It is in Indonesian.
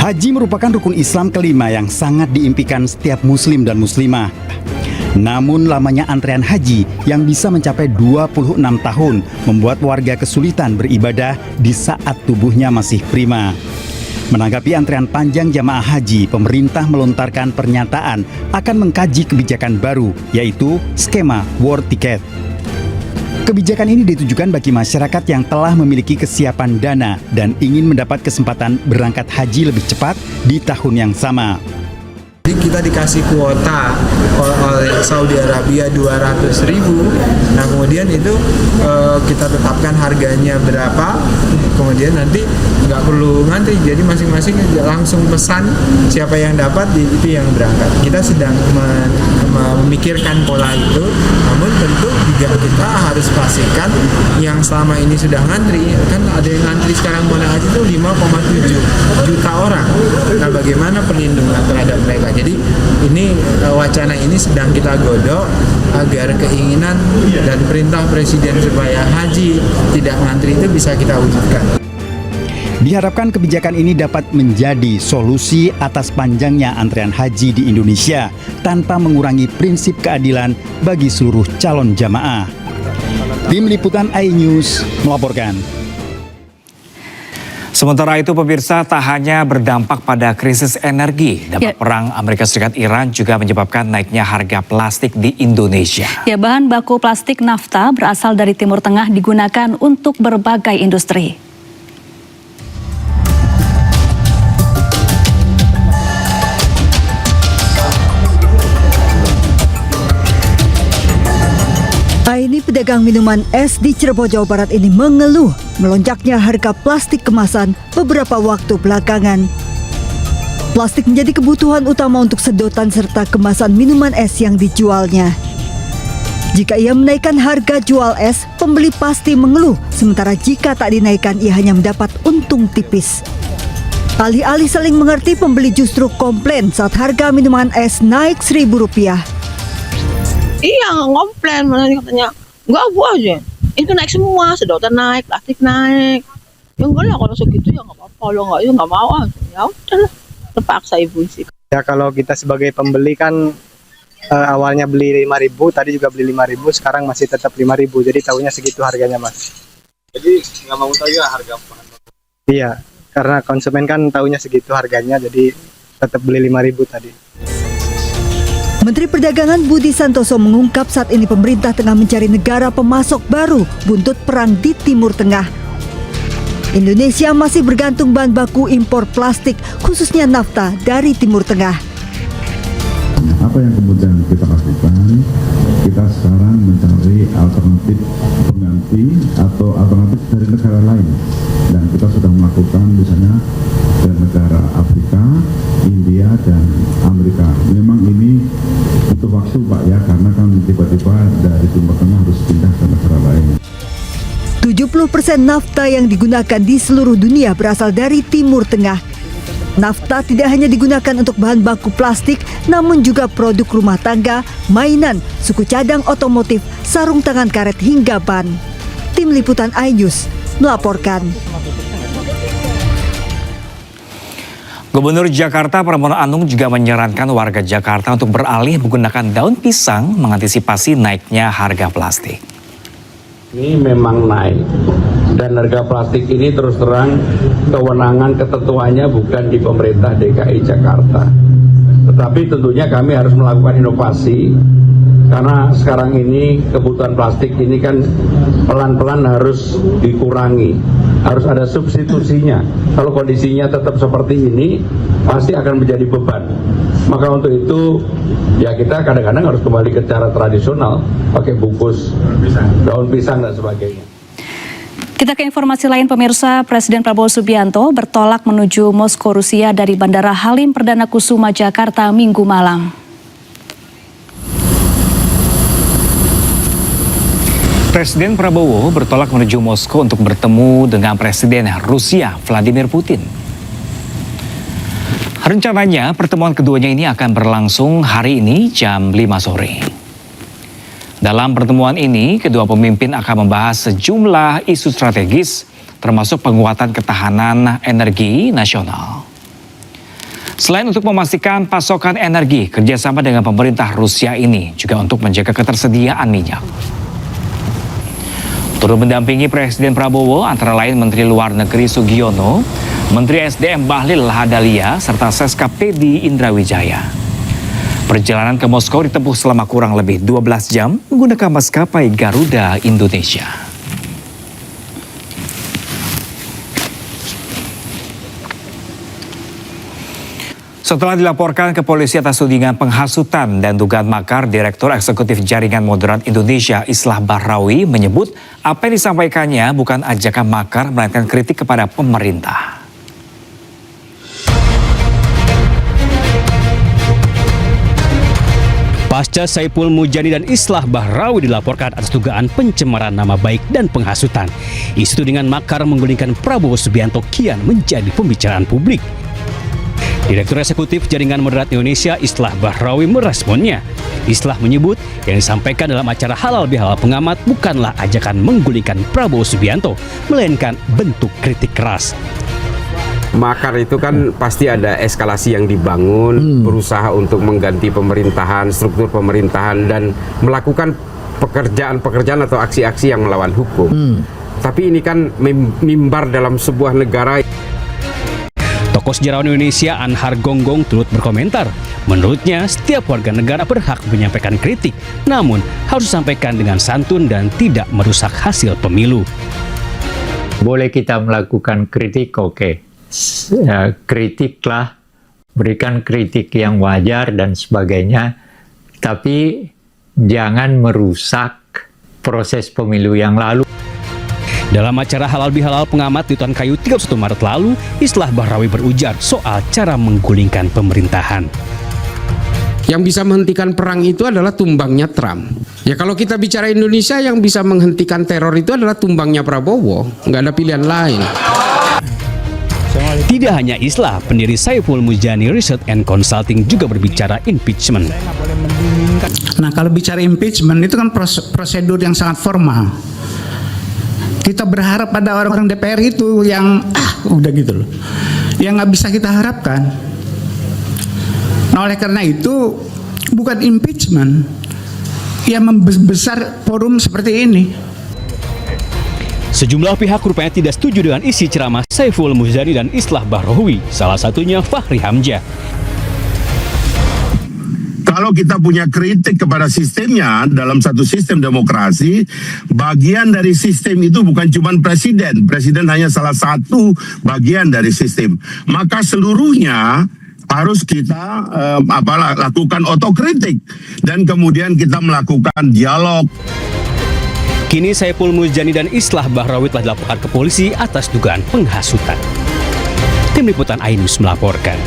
Haji merupakan rukun Islam kelima yang sangat diimpikan setiap muslim dan muslimah. Namun lamanya antrean haji yang bisa mencapai 26 tahun membuat warga kesulitan beribadah di saat tubuhnya masih prima. Menanggapi antrean panjang jamaah haji, pemerintah melontarkan pernyataan akan mengkaji kebijakan baru, yaitu skema war ticket. Kebijakan ini ditujukan bagi masyarakat yang telah memiliki kesiapan dana dan ingin mendapat kesempatan berangkat haji lebih cepat di tahun yang sama. Jadi kita dikasih kuota oleh Saudi Arabia 200.000. Nah kemudian itu kita tetapkan harganya berapa. Kemudian nanti nggak perlu ngantri. Jadi masing-masing langsung pesan siapa yang dapat itu yang berangkat. Kita sedang memikirkan pola itu. Namun tentu juga kita harus pastikan yang selama ini sudah ngantri. Kan ada yang ngantri sekarang mau naik haji itu 5,7 juta orang. Nah bagaimana perlindungan terhadap mereka? Jadi ini wacana ini sedang kita godok agar keinginan dan perintah Presiden supaya haji tidak ngantri itu bisa kita wujudkan. Diharapkan kebijakan ini dapat menjadi solusi atas panjangnya antrean haji di Indonesia tanpa mengurangi prinsip keadilan bagi seluruh calon jamaah. Tim Liputan iNews melaporkan. Sementara itu pemirsa, tak hanya berdampak pada krisis energi, dampak perang Amerika Serikat Iran juga menyebabkan naiknya harga plastik di Indonesia. Ya, bahan baku plastik nafta berasal dari Timur Tengah digunakan untuk berbagai industri. Aini, pedagang minuman es di Cirebon, Jawa Barat ini mengeluh melonjaknya harga plastik kemasan beberapa waktu belakangan. Plastik menjadi kebutuhan utama untuk sedotan serta kemasan minuman es yang dijualnya. Jika ia menaikkan harga jual es, pembeli pasti mengeluh, sementara jika tak dinaikkan ia hanya mendapat untung tipis. Alih-alih saling mengerti, pembeli justru komplain saat harga minuman es naik Rp1.000. Iya, ngomplain, mana katanya enggak gua aja. Itu naik semua, sedotan naik, plastik naik. Ya enggak lah, kalau segitu ya nggak apa-apa, kalau nggak ya nggak mau aja. Ya udahlah, terpaksa ibu sih. Ya kalau kita sebagai pembeli kan awalnya beli 5.000, tadi juga beli 5.000, sekarang masih tetap 5.000, jadi tahunya segitu harganya mas. Jadi nggak mau tahu ya harga bahan baku? Iya, karena konsumen kan tahunya segitu harganya, jadi tetap beli 5.000 tadi. Menteri Perdagangan Budi Santoso mengungkap saat ini pemerintah tengah mencari negara pemasok baru buntut perang di Timur Tengah. Indonesia masih bergantung bahan baku impor plastik, khususnya nafta dari Timur Tengah. Apa yang kemudian kita lakukan? Kita sekarang mencari alternatif pengganti atau alternatif dari negara lain. Dan kita sudah melakukan misalnya dari negara Afrika, India, dan Amerika. Memang ini butuh waktu Pak ya, karena kan tiba-tiba dari Timur Tengah harus pindah ke negara lain. 70% nafta yang digunakan di seluruh dunia berasal dari Timur Tengah. Nafta tidak hanya digunakan untuk bahan baku plastik, namun juga produk rumah tangga, mainan, suku cadang otomotif, sarung tangan karet hingga ban. Tim Liputan iNews melaporkan. Gubernur Jakarta Pramono Anung juga menyarankan warga Jakarta untuk beralih menggunakan daun pisang mengantisipasi naiknya harga plastik. Ini memang naik dan harga plastik ini terus terang kewenangan ketentuannya bukan di pemerintah DKI Jakarta. Tetapi tentunya kami harus melakukan inovasi karena sekarang ini kebutuhan plastik ini kan pelan-pelan harus dikurangi, harus ada substitusinya. Kalau kondisinya tetap seperti ini pasti akan menjadi beban. Maka untuk itu ya kita kadang-kadang harus kembali ke cara tradisional, pakai bungkus daun pisang dan sebagainya. Kita ke informasi lain pemirsa, Presiden Prabowo Subianto bertolak menuju Moskow, Rusia dari Bandara Halim Perdana Kusuma, Jakarta Minggu malam. Presiden Prabowo bertolak menuju Moskow untuk bertemu dengan Presiden Rusia Vladimir Putin. Rencananya pertemuan keduanya ini akan berlangsung hari ini jam 5 sore. Dalam pertemuan ini, kedua pemimpin akan membahas sejumlah isu strategis, termasuk penguatan ketahanan energi nasional. Selain untuk memastikan pasokan energi, kerjasama dengan pemerintah Rusia ini juga untuk menjaga ketersediaan minyak. Turut mendampingi Presiden Prabowo antara lain Menteri Luar Negeri Sugiono, Menteri SDM Bahlil Lahadalia, serta Seska Pedi Indrawijaya. Perjalanan ke Moskow ditempuh selama kurang lebih 12 jam menggunakan maskapai Garuda Indonesia. Setelah dilaporkan ke polisi atas tudingan penghasutan dan dugaan makar, Direktur Eksekutif Jaringan Moderat Indonesia Islah Bahrawi menyebut apa yang disampaikannya bukan ajakan makar melainkan kritik kepada pemerintah. Pasca Saipul Mujani dan Islah Bahrawi dilaporkan atas dugaan pencemaran nama baik dan penghasutan, isu tudingan makar menggulingkan Prabowo Subianto kian menjadi pembicaraan publik. Direktur Eksekutif Jaringan Moderat Indonesia Islah Bahrawi meresponnya. Islah menyebut yang disampaikan dalam acara Halal Bihalal Pengamat bukanlah ajakan menggulingkan Prabowo Subianto, melainkan bentuk kritik keras. Makar itu kan pasti ada eskalasi yang dibangun, berusaha untuk mengganti pemerintahan, struktur pemerintahan, dan melakukan pekerjaan-pekerjaan atau aksi-aksi yang melawan hukum. Tapi ini kan mimbar dalam sebuah negara. Tokoh sejarawan Indonesia Anhar Gonggong turut berkomentar. Menurutnya, setiap warga negara berhak menyampaikan kritik, namun harus disampaikan dengan santun dan tidak merusak hasil pemilu. Boleh kita melakukan kritik, oke. Ya, kritiklah, berikan kritik yang wajar dan sebagainya, tapi jangan merusak proses pemilu yang lalu. Dalam acara Halal Bihalal Pengamat di Tuan Kayu 31 Maret lalu, Islah Bahrawi berujar soal cara menggulingkan pemerintahan. Yang bisa menghentikan perang itu adalah tumbangnya Trump. Ya kalau kita bicara Indonesia, yang bisa menghentikan teror itu adalah tumbangnya Prabowo. Nggak ada pilihan lain. Tidak hanya Islah, pendiri Saipul Mujani Research and Consulting juga berbicara impeachment. Nah, kalau bicara impeachment itu kan prosedur yang sangat formal. Kita berharap pada orang-orang DPR itu yang udah gitu loh, yang nggak bisa kita harapkan. Nah, oleh karena itu bukan impeachment yang membesar forum seperti ini. Sejumlah pihak rupanya tidak setuju dengan isi ceramah Saiful Mujani dan Islah Bahrawi, salah satunya Fahri Hamzah. Kalau kita punya kritik kepada sistemnya dalam satu sistem demokrasi, bagian dari sistem itu bukan cuma presiden. Presiden hanya salah satu bagian dari sistem. Maka seluruhnya harus kita lakukan otokritik dan kemudian kita melakukan dialog. Kini Saipul Mujani dan Islah Bahrawi telah dilaporkan ke polisi atas dugaan penghasutan. Tim Liputan iNews melaporkan.